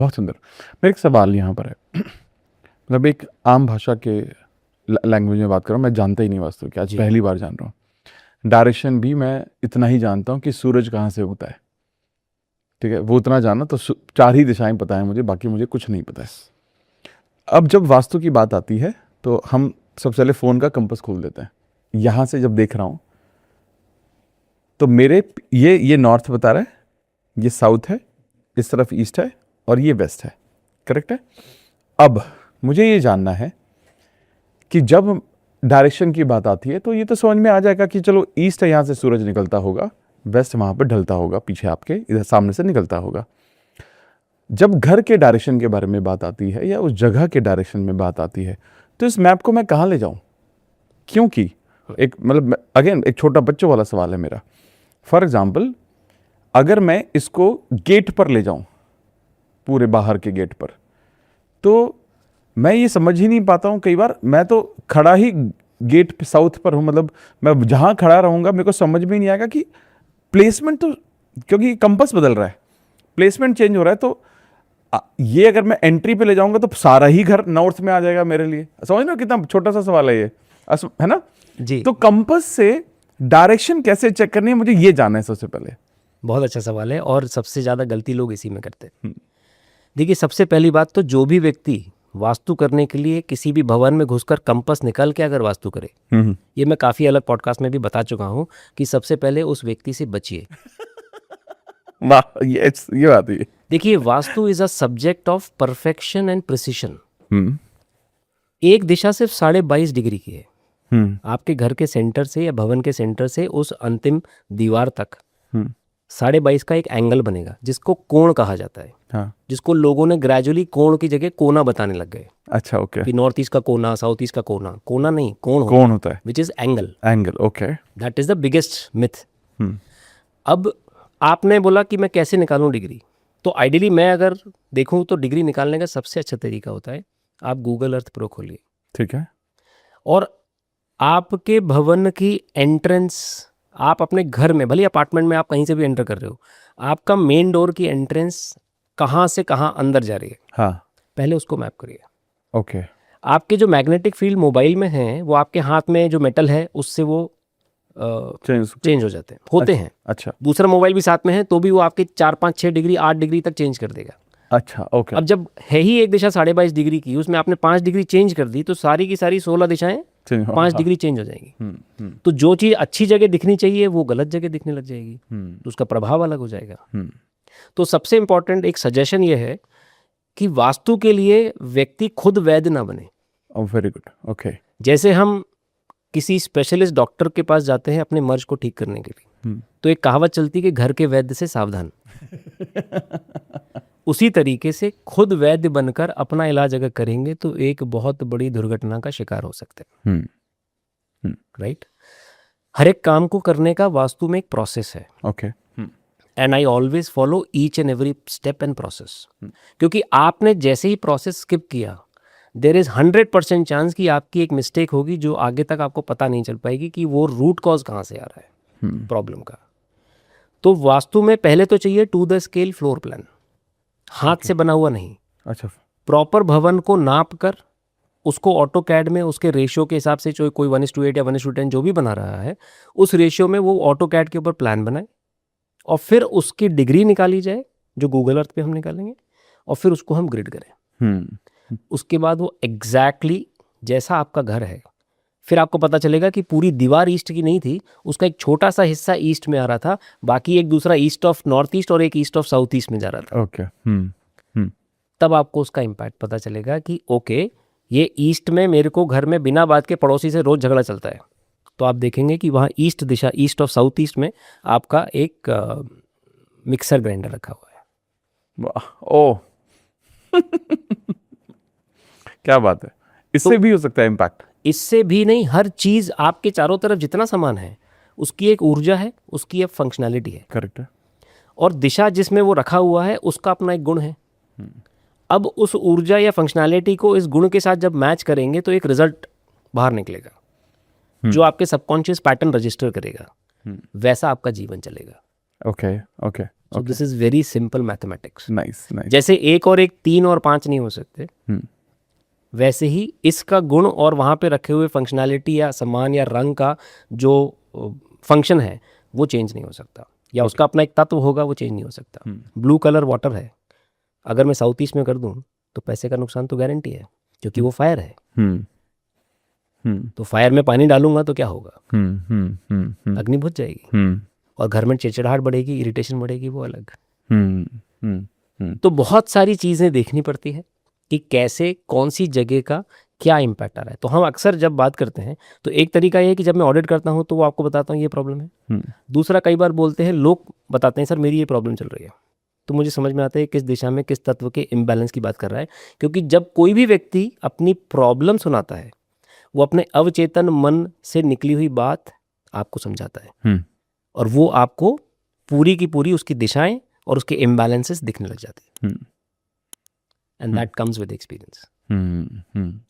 बहुत सुंदर। मेरा एक सवाल यहाँ पर है, मतलब एक आम भाषा के लैंग्वेज में बात कर रहा हूँ, मैं जानता ही नहीं वास्तु की, आज जी। पहली बार जान रहा हूँ। डायरेक्शन भी मैं इतना ही जानता हूँ कि सूरज कहाँ से होता है, ठीक है, वो इतना जाना तो चार ही दिशाएं पता है मुझे, बाकी मुझे कुछ नहीं पता है। अब जब वास्तु की बात आती है तो हम सबसे पहले फ़ोन का कंपास खोल देते हैं। यहाँ से जब देख रहा हूँ तो मेरे ये नॉर्थ बता रहा है, ये साउथ है, इस तरफ ईस्ट है और ये वेस्ट है, करेक्ट है। अब मुझे ये जानना है कि जब डायरेक्शन की बात आती है तो ये तो समझ में आ जाएगा कि चलो ईस्ट है, यहाँ से सूरज निकलता होगा, वेस्ट वहाँ पर ढलता होगा, पीछे आपके इधर सामने से निकलता होगा। जब घर के डायरेक्शन के बारे में बात आती है या उस जगह के डायरेक्शन में बात आती है तो इस मैप को मैं कहाँ ले जाऊँ? क्योंकि एक मतलब अगेन एक छोटा बच्चों वाला सवाल है मेरा। फॉर एग्जाम्पल, अगर मैं इसको गेट पर ले जाऊं, पूरे बाहर के गेट पर, तो मैं ये समझ ही नहीं पाता हूं। कई बार मैं तो खड़ा ही गेट पे साउथ पर हूं, मतलब मैं जहां खड़ा रहूंगा मेरे को समझ में नहीं आएगा कि प्लेसमेंट तो, क्योंकि कंपास बदल रहा है, प्लेसमेंट चेंज हो रहा है। तो ये अगर मैं एंट्री पे ले जाऊंगा तो सारा ही घर नॉर्थ में आ जाएगा मेरे लिए। समझ लो कितना छोटा सा सवाल है ये, है ना। जी, तो कंपास से डायरेक्शन कैसे चेक करनी है, मुझे ये जानना है सबसे पहले। बहुत अच्छा सवाल है और सबसे ज़्यादा गलती लोग इसी में करते हैं। देखिए, सबसे पहली बात तो जो भी व्यक्ति वास्तु करने के लिए किसी भी भवन में घुसकर कंपास निकाल के अगर वास्तु करे, ये मैं काफ़ी अलग पॉडकास्ट में भी बता चुका हूँ कि सबसे पहले उस व्यक्ति से बचिए। वाह, ये बात है। देखिए, Vastu is a subject of perfection and precision. हम्म एक दिशा सिर्फ 22.5 डिग्री की है। हम्म आपके घर के सेंटर से या भवन के सेंटर से उस अंतिम दीवार तक हम्म 22.5 का एक एंगल बनेगा जिसको कोण कहा जाता है, हाँ, जिसको लोगों ने ग्रेजुअली कोण की जगह कोना बताने लग गए अच्छा, ओके। कि नॉर्थ ईस्ट का कोना, साउथ ईस्ट का कोना। कोना नहीं, कोण होता कौन है, होता है? Which is angle. Angle, okay. That is the biggest myth. हम्म अब आपने बोला कि मैं कैसे निकालूं डिग्री, तो आइडियली मैं अगर देखूं तो डिग्री निकालने का सबसे अच्छा तरीका होता है, आप गूगल अर्थ प्रो खोलिए ठीक है। और आपके भवन की एंट्रेंस, आप अपने घर में भले अपार्टमेंट में आप कहीं से भी एंटर कर रहे हो, आपका मेन डोर की एंट्रेंस कहाँ से कहाँ अंदर जा रही है, हाँ, पहले उसको मैप करिए। ओके। आपके जो मैग्नेटिक फील्ड मोबाइल में हैं वो आपके हाथ में जो मेटल है उससे वो चेंज। चेंज हो जाते हैं, होते अच्छा हैं। अच्छा दूसरा मोबाइल भी साथ में है तो भी वो आपके 4 5 6 डिग्री 8 डिग्री तक चेंज कर देगा। अच्छा, ओके। अब जब है ही एक दिशा 22.5 डिग्री की, उसमें आपने 5 डिग्री चेंज कर दी तो सारी की सारी 16 दिशाएं चेंज, 5 हाँ। डिग्री चेंज हो जाएंगी। हम्म तो जो चीज़ अच्छी जगह दिखनी चाहिए वो गलत जगह दिखने लग जाएगी, हम्म तो उसका प्रभाव अलग हो जाएगा। हम्म तो सबसे इंपॉर्टेंट एक सजेशन ये है कि वास्तु के लिए व्यक्ति खुद वैद्य ना बने। Very good, okay. जैसे हम किसी स्पेशलिस्ट डॉक्टर के पास जाते हैं अपने मर्ज को ठीक करने के लिए, तो एक कहावत चलती है कि घर के वैद्य से सावधान। उसी तरीके से खुद वैद्य बनकर अपना इलाज अगर करेंगे तो एक बहुत बड़ी दुर्घटना का शिकार हो सकते हैं, राइट। हर एक काम को करने का वास्तु में एक प्रोसेस है, okay. And I always follow each and every step and process. क्योंकि आपने जैसे ही प्रोसेस स्किप किया, देर इज़ 100% चांस कि आपकी एक मिस्टेक होगी जो आगे तक आपको पता नहीं चल पाएगी कि वो रूट कॉज कहाँ से आ रहा है प्रॉब्लम का। तो वास्तु में पहले तो चाहिए to the scale floor plan, हाथ से बना हुआ नहीं। अच्छा, प्रॉपर भवन को नाप कर उसको ऑटो कैड में उसके रेशियो के हिसाब से, जो कोई 1:8 या 1:10 जो भी बना रहा है, उस रेशियो में वो ऑटो कैड के ऊपर प्लान बनाए और फिर उसकी डिग्री निकाली जाए जो गूगल अर्थ पे हम निकालेंगे और फिर उसको हम ग्रिड करें। उसके बाद वो एग्जैक्टली जैसा आपका घर है, फिर आपको पता चलेगा कि पूरी दीवार ईस्ट की नहीं थी, उसका एक छोटा सा हिस्सा ईस्ट में आ रहा था, बाकी एक दूसरा ईस्ट ऑफ नॉर्थ ईस्ट और एक ईस्ट ऑफ साउथ ईस्ट में जा रहा था। ओके। तब आपको उसका इम्पैक्ट पता चलेगा कि ओके, ये ईस्ट में मेरे को घर में बिना बात के पड़ोसी से रोज झगड़ा चलता है, तो आप देखेंगे कि वहाँ east Disha, east of south east में आपका एक मिक्सर ग्राइंडर रखा हुआ है। वाह, ओ। क्या बात है, इससे तो भी हो सकता है इम्पैक्ट। इससे भी नहीं, हर चीज़ आपके चारों तरफ जितना सामान है उसकी एक ऊर्जा है, उसकी एक फंक्शनैलिटी है, करेक्ट है। और दिशा जिसमें वो रखा हुआ है उसका अपना एक गुण है। अब उस ऊर्जा या फंक्शनैलिटी को इस गुण के साथ जब मैच करेंगे तो एक रिजल्ट बाहर निकलेगा जो आपके सबकॉन्शियस पैटर्न रजिस्टर करेगा, वैसा आपका जीवन चलेगा। Okay okay so okay, this is very simple mathematics. Nice nice. जैसे 1 और 1 3 और 5 नहीं हो सकते, हम्म, वैसे ही इसका गुण और वहाँ पे रखे हुए फंक्शनैलिटी या सामान या रंग का जो फंक्शन है वो चेंज नहीं हो सकता, या उसका अपना एक तत्व होगा वो चेंज नहीं हो सकता। ब्लू कलर वाटर है, अगर मैं साउथ ईस्ट में कर दूं तो पैसे का नुकसान तो गारंटी है, क्योंकि वो फायर है। तो फायर में पानी डालूंगा तो क्या होगा, अग्नि बुझ जाएगी और घर में चिड़चिड़ाहट बढ़ेगी, इरिटेशन बढ़ेगी, वो अलग। तो बहुत सारी चीज़ें देखनी पड़ती है कि कैसे कौन सी जगह का क्या इम्पैक्ट आ रहा है। तो हम अक्सर जब बात करते हैं तो एक तरीका ये है कि जब मैं ऑडिट करता हूँ तो वो आपको बताता हूँ ये प्रॉब्लम है। दूसरा, कई बार बोलते हैं लोग बताते हैं सर मेरी ये प्रॉब्लम चल रही है, तो मुझे समझ में आता है किस दिशा में किस तत्व के इम्बैलेंस की बात कर रहा है। क्योंकि जब कोई भी व्यक्ति अपनी प्रॉब्लम सुनाता है वो अपने अवचेतन मन से निकली हुई बात आपको समझाता है, और वो आपको पूरी की पूरी उसकी दिशाएं और उसके इम्बैलेंसेस दिखने लग जाते हैं। And that comes with experience.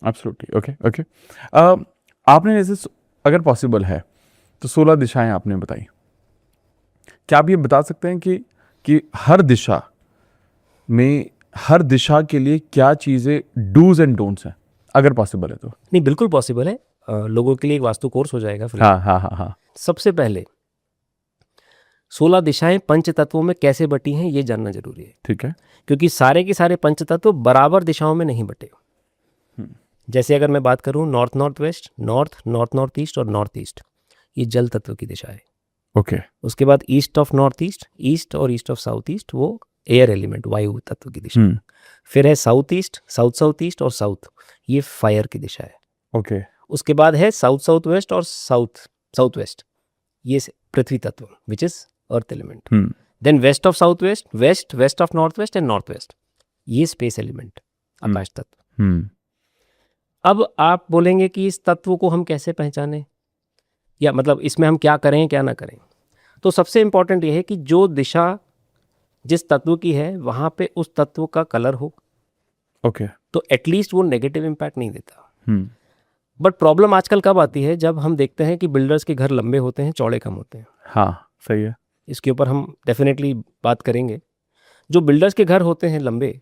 Absolutely, okay okay. आपने जैसे अगर पॉसिबल है तो 16 दिशाएं आपने बताई, क्या आप ये बता सकते हैं कि हर दिशा में, हर दिशा के लिए क्या चीज़ें डूज एंड डोंट्स हैं, अगर पॉसिबल है तो? नहीं, बिल्कुल पॉसिबल है। लोगों के लिए एक वास्तु कोर्स हो जाएगा फ्री। हाँ हाँ हाँ हाँ, सबसे पहले 16 दिशाएं पंच तत्वों में कैसे बटी हैं ये जानना जरूरी है, ठीक है। क्योंकि सारे के सारे पंच तत्व बराबर दिशाओं में नहीं बटे। जैसे अगर मैं बात करूं north north west, north north north east और नॉर्थ ईस्ट, ये जल तत्व की दिशा है। ओके, उसके बाद east of north east, east और ईस्ट ऑफ साउथ ईस्ट, वो एयर एलिमेंट वायु तत्व की दिशा है। फिर है south east, south south east और साउथ, ये फायर की दिशा है। ओके, उसके बाद है साउथ साउथ वेस्ट और साउथ साउथ वेस्ट, ये पृथ्वी तत्व which is earth element. Then west of south west, west west of north west and north west, ये स्पेस एलिमेंट, आकाश तत्व। अब आप बोलेंगे कि इस तत्व को हम कैसे पहचानें, या मतलब इसमें हम क्या करें क्या ना करें। तो सबसे इंपॉर्टेंट ये है कि जो दिशा जिस तत्व की है वहां पे उस तत्व का कलर हो, ओके, तो एटलीस्ट वो नेगेटिव इम्पैक्ट नहीं देता। बट प्रॉब्लम आजकल कब आती है, जब हम देखते हैं कि बिल्डर्स के घर लंबे होते हैं, चौड़े कम होते हैं। हाँ सही है। इसके ऊपर हम डेफिनेटली बात करेंगे। जो बिल्डर्स के घर होते हैं लंबे,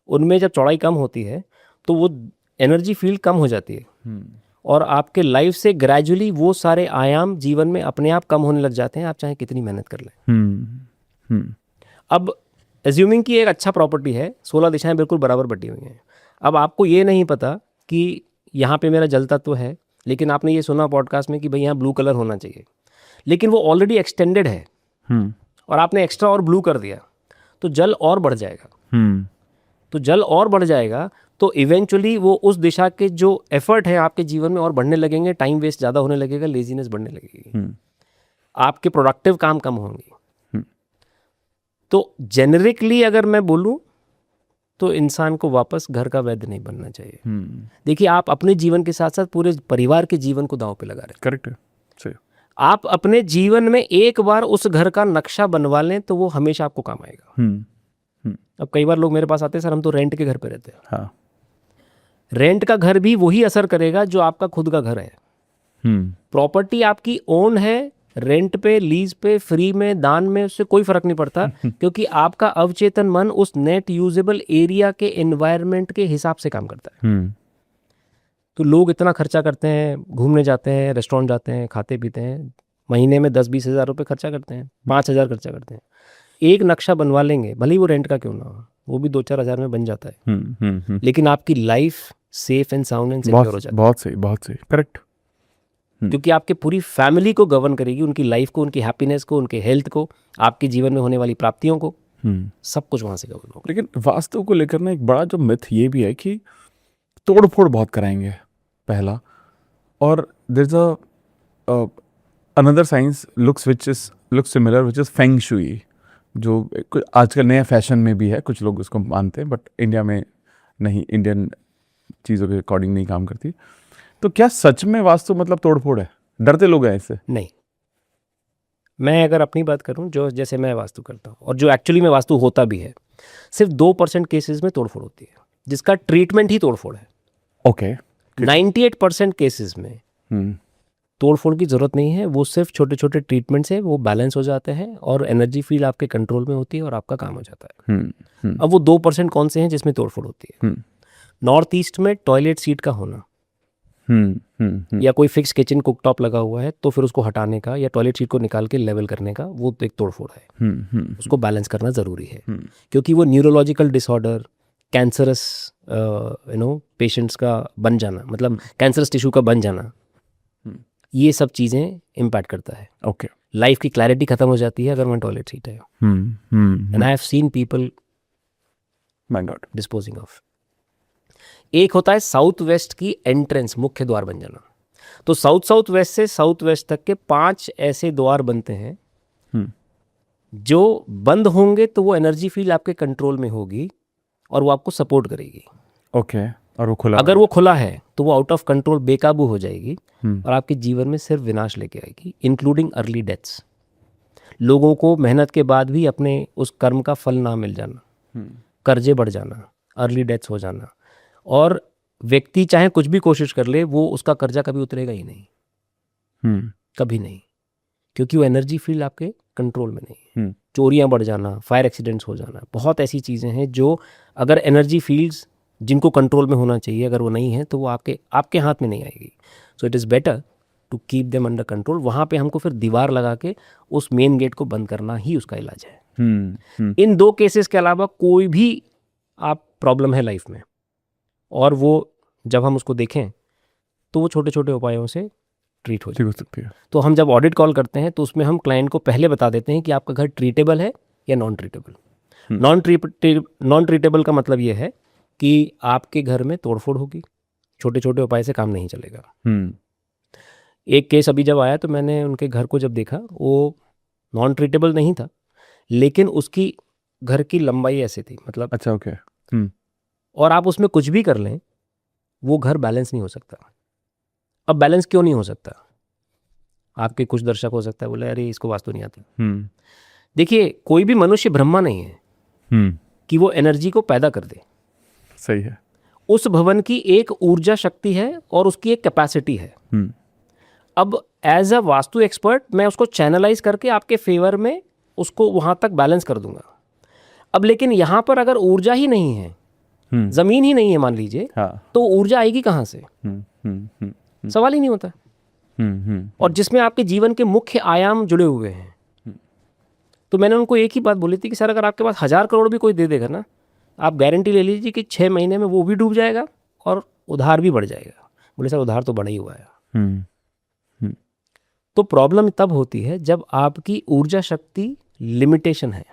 उनमें जब चौड़ाई कम होती है तो वो एनर्जी फील्ड कम हो जाती है, और आपके लाइफ से ग्रेजुअली वो सारे आयाम जीवन में अपने आप कम होने लग जाते हैं, आप चाहे कितनी मेहनत कर लें। अब एज्यूमिंग कि एक अच्छा प्रॉपर्टी है, 16 दिशाएं बिल्कुल बराबर बटी हुई हैं। अब आपको ये नहीं पता कि यहाँ पे मेरा जल तत्व है, लेकिन आपने ये सुना पॉडकास्ट में कि भाई यहाँ ब्लू कलर होना चाहिए, लेकिन वो ऑलरेडी एक्सटेंडेड है और आपने एक्स्ट्रा और ब्लू कर दिया, तो जल और बढ़ जाएगा। तो जल और बढ़ जाएगा तो इवेंचुअली वो उस दिशा के जो एफर्ट है आपके जीवन में और बढ़ने लगेंगे, टाइम वेस्ट ज़्यादा होने लगेगा, लेजीनेस बढ़ने लगेगी, आपके प्रोडक्टिव काम कम होंगे। तो जेनरिकली अगर मैं बोलूं तो इंसान को वापस घर का वैद्य नहीं बनना चाहिए। देखिए, आप अपने जीवन के साथ साथ पूरे परिवार के जीवन को दांव पे लगा रहे हैं। करेक्ट है, सही। आप अपने जीवन में एक बार उस घर का नक्शा बनवा लें तो वो हमेशा आपको काम आएगा। अब कई बार लोग मेरे पास आते हैं, सर हम तो रेंट के घर पे रहते हैं। हाँ, रेंट का घर भी वही असर करेगा जो आपका खुद का घर है। प्रॉपर्टी आपकी ओन है, रेंट पे, लीज पे, फ्री में, दान में, उससे कोई फर्क नहीं पड़ता, क्योंकि आपका अवचेतन मन उस नेट यूजेबल एरिया के एनवायरनमेंट के हिसाब से काम करता है। तो लोग इतना खर्चा करते हैं, घूमने जाते हैं, रेस्टोरेंट जाते हैं, खाते पीते हैं, महीने में 10-20 हज़ार रुपये खर्चा करते हैं, 5,000 खर्चा करते हैं। एक नक्शा बनवा लेंगे, भले ही वो रेंट का क्यों ना हो, वो भी 2-4 हज़ार में बन जाता है। लेकिन आपकी life safe and sound and secure हो जाती है। बहुत सही, बहुत सही, करेक्ट। क्योंकि आपके पूरी फैमिली को गवर्न करेगी, उनकी लाइफ को, उनकी हैप्पीनेस को, उनके हेल्थ को, आपके जीवन में होने वाली प्राप्तियों को, सब कुछ वहां से गवर्न होगा। लेकिन वास्तु को लेकर ना एक बड़ा जो मिथ ये भी है कि तोड़ फोड़ बहुत कराएंगे, पहला, और there is a another science looks similar which is feng shui, जो आजकल नया फैशन में भी है, कुछ लोग उसको मानते हैं, बट इंडिया में नहीं, इंडियन चीज़ों के अकॉर्डिंग नहीं काम करती। तो क्या सच में वास्तु मतलब तोड़ फोड़ है? डरते लोग हैं इससे? नहीं, मैं अगर अपनी बात करूं, जो जैसे मैं वास्तु करता हूं और जो एक्चुअली में वास्तु होता भी है, सिर्फ 2% केसेस में तोड़फोड़ होती है, जिसका ट्रीटमेंट ही तोड़फोड़ है। ओके। 98% केसेस में तोड़ फोड़ की ज़रूरत नहीं है, वो सिर्फ छोटे छोटे ट्रीटमेंट से वो बैलेंस हो जाते हैं और एनर्जी फील्ड आपके कंट्रोल में होती है और आपका काम हो जाता है। अब वो 2% कौन से हैं जिसमें तोड़ फोड़ होती है? नॉर्थ ईस्ट में टॉयलेट सीट का होना, या कोई फिक्स किचन कुकटॉप लगा हुआ है तो फिर उसको हटाने का या टॉयलेट सीट को निकाल के लेवल करने का, वो एक तोड़फोड़ है। उसको बैलेंस करना ज़रूरी है, क्योंकि वो न्यूरोलॉजिकल डिसऑर्डर, कैंसरस पेशेंट्स का बन जाना, मतलब कैंसरस टिश्यू का बन जाना, ये सब चीज़ें इम्पैक्ट करता है। ओके। लाइफ की क्लैरिटी खत्म हो जाती है अगर वहाँ टॉयलेट सीट है। And I have seen people my God. Disposing of. एक होता है साउथ वेस्ट की एंट्रेंस, मुख्य द्वार बन जाना। तो साउथ वेस्ट से साउथ वेस्ट तक के 5 ऐसे द्वार बनते हैं जो बंद होंगे तो वो एनर्जी फील्ड आपके कंट्रोल में होगी और वो आपको सपोर्ट करेगी। ओके। और वो खुला, अगर वो खुला है तो वो आउट ऑफ कंट्रोल बेकाबू हो जाएगी और आपके जीवन में सिर्फ विनाश लेके आएगी, इंक्लूडिंग अर्ली डेथ्स। लोगों को मेहनत के बाद भी अपने उस कर्म का फल ना मिल जाना, कर्जे बढ़ जाना, अर्ली डेथ्स हो जाना, और व्यक्ति चाहे कुछ भी कोशिश कर ले वो उसका कर्जा कभी उतरेगा ही नहीं, कभी नहीं, क्योंकि वो एनर्जी फील्ड आपके कंट्रोल में नहीं है। चोरियां बढ़ जाना, फायर एक्सीडेंट्स हो जाना, बहुत ऐसी चीज़ें हैं जो अगर एनर्जी फील्ड्स जिनको कंट्रोल में होना चाहिए अगर वो नहीं है तो वो आपके हाथ में नहीं आएगी। So it is better to keep them under control. वहाँ पे हमको फिर दीवार लगा के उस मेन गेट को बंद करना ही उसका इलाज है। इन 2 केसेस के अलावा कोई भी आप प्रॉब्लम है लाइफ में और वो जब हम उसको देखें तो वो छोटे छोटे उपायों से ट्रीट हो सकती है। तो हम जब ऑडिट कॉल करते हैं तो उसमें हम क्लाइंट को पहले बता देते हैं कि आपका घर ट्रीटेबल है या नॉन ट्रीटेबल। नॉन ट्रीटेबल का मतलब ये है कि आपके घर में तोड़फोड़ होगी, छोटे छोटे उपाय से काम नहीं चलेगा। एक केस अभी जब आया तो मैंने उनके घर को जब देखा, वो नॉन ट्रीटेबल नहीं था लेकिन उसकी घर की लंबाई ऐसे थी, मतलब अच्छा, ओके। और आप उसमें कुछ भी कर लें वो घर बैलेंस नहीं हो सकता। अब बैलेंस क्यों नहीं हो सकता? आपके कुछ दर्शक हो सकता है बोले अरे इसको वास्तु नहीं आती। देखिए, कोई भी मनुष्य ब्रह्मा नहीं है कि वो एनर्जी को पैदा कर दे। सही है। उस भवन की एक ऊर्जा शक्ति है और उसकी एक कैपेसिटी है। अब एज अ वास्तु एक्सपर्ट मैं उसको चैनलाइज करके आपके फेवर में उसको वहां तक बैलेंस कर दूंगा। अब लेकिन यहाँ पर अगर ऊर्जा ही नहीं है, जमीन ही नहीं है मान लीजिए, तो ऊर्जा आएगी कहाँ से? सवाल ही नहीं होता। और जिसमें आपके जीवन के मुख्य आयाम जुड़े हुए हैं। तो मैंने उनको एक ही बात बोली थी कि सर अगर आपके पास 1000 करोड़ भी कोई दे देगा ना, आप गारंटी ले लीजिए कि 6 महीने में वो भी डूब जाएगा और उधार भी बढ़ जाएगा। बोले सर उधार तो बढ़ा ही हुआ है। तो प्रॉब्लम तब होती है जब आपकी ऊर्जा शक्ति लिमिटेशन है।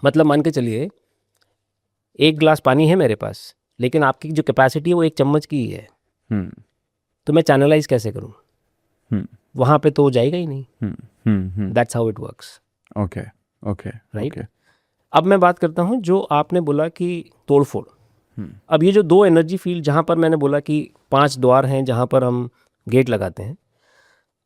मतलब मान के चलिए 1 गिलास पानी है मेरे पास, लेकिन आपकी जो कैपेसिटी है वो 1 चम्मच की ही है। तो मैं चैनलाइज कैसे करूं? वहां पे तो वो जाएगा ही नहीं। That's how it works. Okay, okay, right. अब मैं बात करता हूं जो आपने बोला कि तोड़फोड़। अब ये जो 2 एनर्जी फील्ड जहां पर मैंने बोला कि 5 द्वार हैं जहां पर हम गेट लगाते हैं,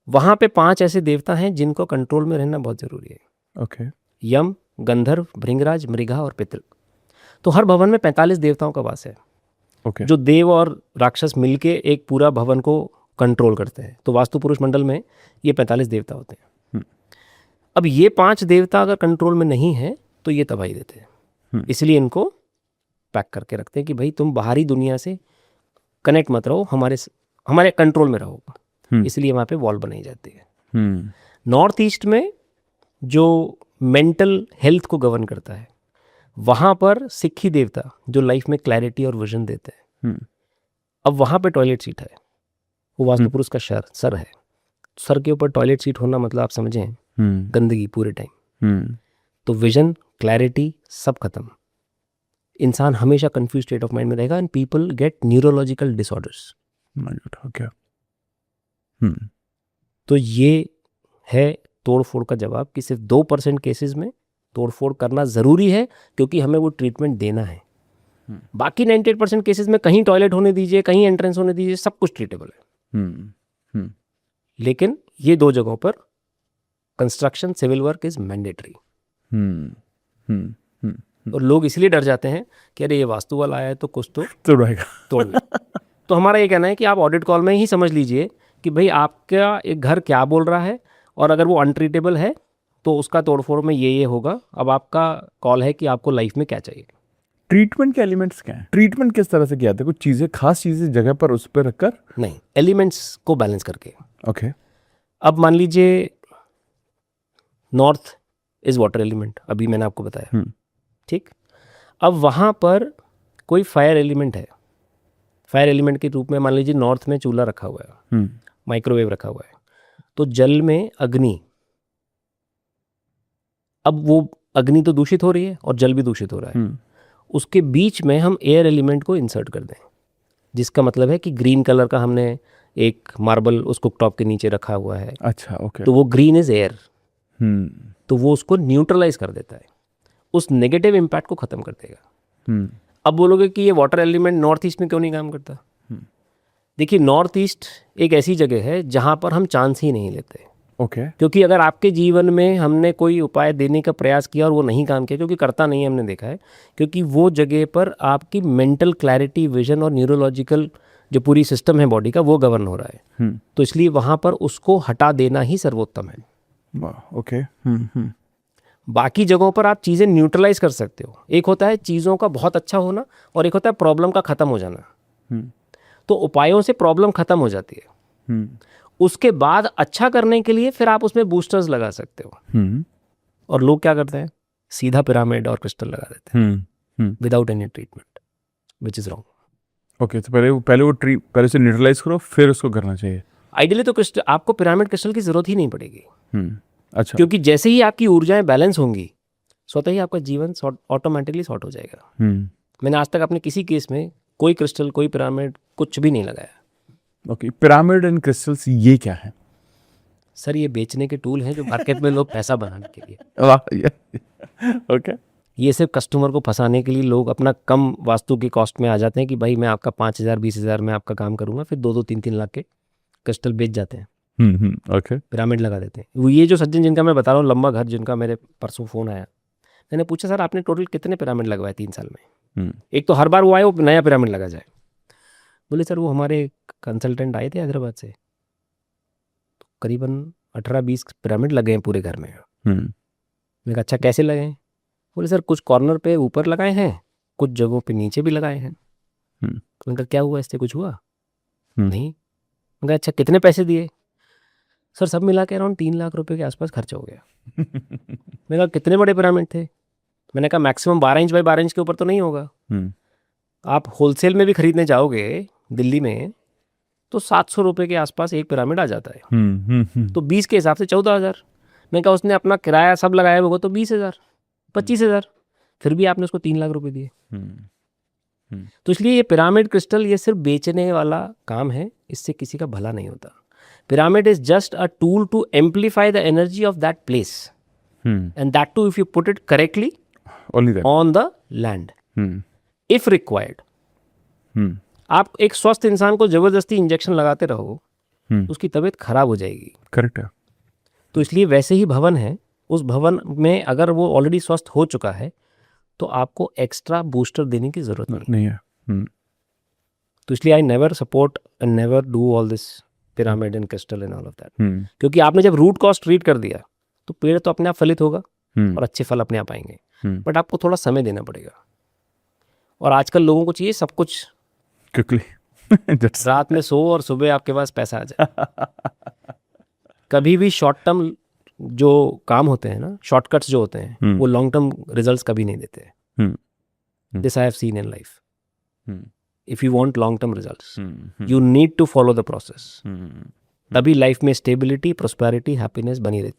वहां पे 5 ऐसे देवता हैं जिनको कंट्रोल में रहना बहुत जरूरी है। ओके। यम, गंधर्व, भृंगराज, मृगा और पितृ। तो हर भवन में 45 देवताओं का वास है। ओके। जो देव और राक्षस मिलके एक पूरा भवन को कंट्रोल करते हैं। तो वास्तु पुरुष मंडल में ये 45 देवता होते हैं। अब ये 5 देवता अगर कंट्रोल में नहीं है तो ये तबाही देते हैं। इसलिए इनको पैक करके रखते हैं कि भाई तुम बाहरी दुनिया से कनेक्ट मत रहो, हमारे कंट्रोल में रहो। इसलिए वहाँ पे वॉल बनाई जाती है। नॉर्थ ईस्ट में जो मेंटल हेल्थ को गवर्न करता है, वहाँ पर सिक्खी देवता जो लाइफ में क्लैरिटी और विजन देते हैं। अब वहाँ पे टॉयलेट सीट है, वो वास्तु पुरुष का सर है। सर के ऊपर टॉयलेट सीट होना मतलब आप समझें गंदगी पूरे टाइम। तो विजन, क्लैरिटी सब खत्म। इंसान हमेशा कंफ्यूज स्टेट ऑफ माइंड में रहेगा and people get neurological disorders. तो ये है तोड़फोड़ का जवाब कि सिर्फ 2% केसेस में तोड़फोड़ करना ज़रूरी है क्योंकि हमें वो ट्रीटमेंट देना है। बाकी 98% केसेस में कहीं टॉयलेट होने दीजिए, कहीं एंट्रेंस होने दीजिए, सब कुछ ट्रीटेबल है। लेकिन ये 2 जगहों पर construction, civil work is mandatory. और लोग इसलिए डर जाते हैं कि अरे ये वास्तु वाला आया है तो कुछ तो तोड़ेगा। तोड़। तो हमारा ये कहना है कि आप ऑडिट कॉल में ही समझ लीजिए कि भाई आपका एक घर क्या बोल रहा है, और अगर वो अनट्रीटेबल है तो उसका तोड़फोड़ में ये होगा। अब आपका कॉल है कि आपको लाइफ में क्या चाहिए। ट्रीटमेंट के एलिमेंट्स क्या हैं? ट्रीटमेंट किस तरह से किया जाता है? कुछ चीज़ें, खास चीज़ें जगह पर उस पर रखकर? नहीं, एलिमेंट्स को बैलेंस करके। ओके। अब मान लीजिए नॉर्थ इज वाटर एलिमेंट, अभी मैंने आपको बताया, ठीक। अब वहाँ पर कोई फायर एलिमेंट है, फायर एलिमेंट के रूप में मान लीजिए नॉर्थ में चूल्हा रखा हुआ है, माइक्रोवेव रखा हुआ है, तो जल में अग्नि, अब वो अग्नि तो दूषित हो रही है और जल भी दूषित हो रहा है, उसके बीच में हम एयर एलिमेंट को इंसर्ट कर दें, जिसका मतलब है कि ग्रीन कलर का हमने एक मार्बल उस कुकटॉप के नीचे रखा हुआ है। अच्छा, ओके। तो वो ग्रीन इज एयर, हम्म तो वो उसको न्यूट्रलाइज कर देता है, उस नेगेटिव इम्पैक्ट को ख़त्म कर देगा। अब बोलोगे कि ये वाटर एलिमेंट नॉर्थ ईस्ट में क्यों नहीं काम करता? देखिए, नॉर्थ ईस्ट एक ऐसी जगह है जहाँ पर हम चांस ही नहीं लेते। ओके। क्योंकि अगर आपके जीवन में हमने कोई उपाय देने का प्रयास किया और वो नहीं काम किया, क्योंकि करता नहीं है, हमने देखा है, क्योंकि वो जगह पर आपकी मेंटल क्लैरिटी, विजन और न्यूरोलॉजिकल जो पूरी सिस्टम है बॉडी का, वो गवर्न हो रहा है। तो इसलिए वहाँ पर उसको हटा देना ही सर्वोत्तम है। ओके। बाकी जगहों पर आप चीज़ें न्यूट्रलाइज कर सकते हो। एक होता है चीज़ों का बहुत अच्छा होना और एक होता है प्रॉब्लम का ख़त्म हो जाना। तो उपायों से प्रॉब्लम ख़त्म हो जाती है, उसके बाद अच्छा करने के लिए फिर आप उसमें बूस्टर्स लगा सकते हो। और लोग क्या करते हैं, सीधा पिरामिड और क्रिस्टल लगा देते हैं without any treatment, which is wrong. Okay, तो पहले से न्यूट्रलाइज करो, फिर उसको करना चाहिए। आइडियली तो क्रिस्टल, आपको पिरामिड क्रिस्टल की ज़रूरत ही नहीं पड़ेगी। अच्छा। क्योंकि जैसे ही आपकी ऊर्जाएं बैलेंस होंगी, स्वतः ही आपका जीवन ऑटोमेटिकली सॉर्ट हो जाएगा। मैंने आज तक अपने किसी केस में कोई क्रिस्टल, कोई पिरामिड, कुछ भी नहीं लगाया। ओके, पिरामिड एंड क्रिस्टल्स ये क्या है? सर, ये बेचने के टूल हैं जो मार्केट में लोग पैसा बनाने के लिए। वाह। ओके। ये सिर्फ कस्टमर को फंसाने के लिए लोग अपना कम वास्तु की कॉस्ट में आ जाते हैं कि भाई मैं आपका 5,000 20,000 में आपका काम करूंगा, फिर 2-2 3-3 लाख के क्रिस्टल बेच जाते हैं। ओके। पिरामिड लगा देते हैं। वो ये जो सज्जन जिनका मैं बता रहा हूँ, लंबा घर, जिनका मेरे परसों फ़ोन आया, मैंने पूछा सर आपने टोटल कितने पिरामिड लगवाए 3 साल में? एक तो हर बार वो आए, वो नया पिरामिड लगा जाए। बोले सर वो हमारे कंसल्टेंट आए थे हैदराबाद से, तो करीबन 18-20 पिरामिड लगे हैं पूरे घर में। मैंने कहा अच्छा कैसे लगे हैं? बोले सर कुछ कॉर्नर पे ऊपर लगाए हैं, कुछ जगहों पे नीचे भी लगाए हैं। मैंने कहा क्या हुआ, इससे कुछ हुआ? नहीं। मैंने कहा अच्छा कितने पैसे दिए? सर सब मिला के अराउंड 3 लाख रुपए के आसपास खर्च हो गया। मैंने कहा कितने बड़े पिरामिड थे? मैंने कहा मैक्सिमम 12 इंच बाई 12 इंच के ऊपर तो नहीं होगा। आप होलसेल में भी खरीदने जाओगे दिल्ली में तो 700 रुपये के आसपास एक पिरामिड आ जाता है। तो 20 के हिसाब से 14,000। मैंने कहा उसने अपना किराया सब लगाया होगा तो 20,000 25,000, फिर भी आपने उसको 3 लाख रुपए दिए। तो इसलिए ये पिरामिड क्रिस्टल ये सिर्फ बेचने वाला काम है, इससे किसी का भला नहीं होता। Pyramid is just a tool to amplify the energy of that place, and that too if you put it correctly on the land if required. आप एक स्वस्थ इंसान को जबरदस्ती इंजेक्शन लगाते रहो, उसकी तबीयत खराब हो जाएगी। करेक्ट है। तो इसलिए वैसे ही भवन है, उस भवन में अगर वो ऑलरेडी स्वस्थ हो चुका है तो आपको एक्स्ट्रा बूस्टर देने की जरूरत नहीं है। तो इसलिए I never support and never do all this pyramid and crystal and all of that. क्योंकि आपने जब रूट कॉज ट्रीट कर दिया तो पेड़ तो अपने आप फलित होगा और अच्छे फल अपने आप आएंगे, बट आपको थोड़ा समय देना पड़ेगा। और आजकल लोगों को चाहिए सब कुछ क्विकली रात में सो और सुबह आपके पास पैसा आ जाए। कभी भी शॉर्ट टर्म जो काम होते हैं ना, शॉर्टकट्स जो होते हैं, वो लॉन्ग टर्म रिजल्ट्स कभी नहीं देते। This I have seen in life. If you want long term results, you need to follow the process, तभी लाइफ में स्टेबिलिटी, प्रोस्पेरिटी, हैप्पीनेस बनी रहती है।